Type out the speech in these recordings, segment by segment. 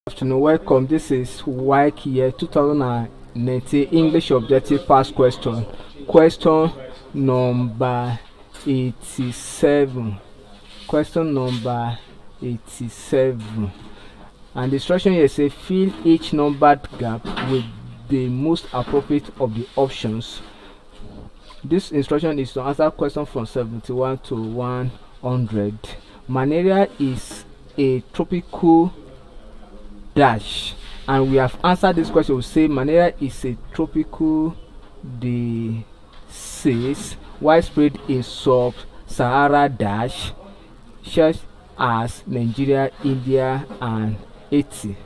Afternoon, welcome. This is WIC year 2019 English Objective Past Question. Question number 87. Question number 87. And the instruction here says fill each numbered gap with the most appropriate of the options. This instruction is to answer question from 71 to 100. Malaria is a tropical dash, and we have answered this question. We say malaria is a tropical disease widespread in sub-Sahara dash such as Nigeria, India, and Haiti.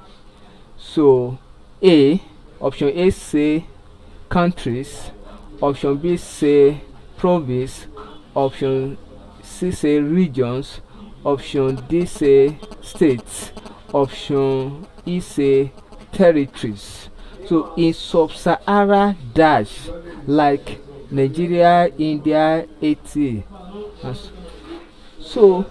So option A say countries, option B say province, option C say regions, option D say states, option E say territories. So in sub-Sahara dash like Nigeria, India, Haiti, so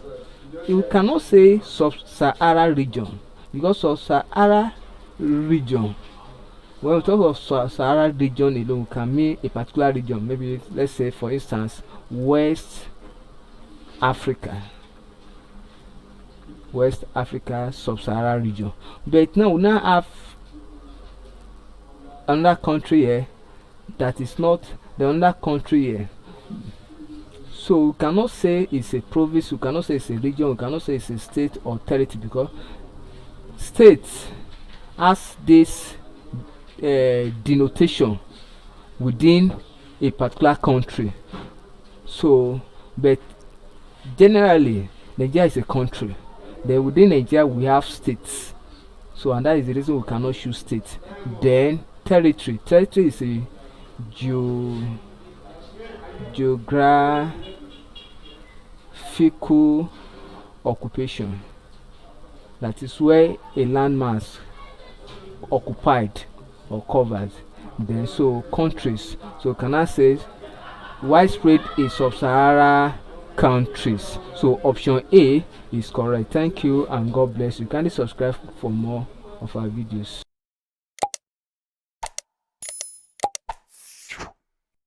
you cannot say sub-Sahara region, because sub-Sahara region, when we talk of sub-Sahara region alone, we can mean a particular region. Maybe let's say for instance West Africa, sub-Sahara region. But now we now have another country here that is not the other country here. So we cannot say it's a province, we cannot say it's a region, we cannot say it's a state or territory, because states has this denotation within a particular country. So but generally Nigeria is a country. Then within Nigeria we have states, so and that is the reason we cannot choose state. Then territory is a geographical occupation, that is where a landmass occupied or covered. Then so countries, so can I say widespread in sub-Sahara countries. So option A is correct. Thank you and God bless you. Kindly subscribe for more of our videos.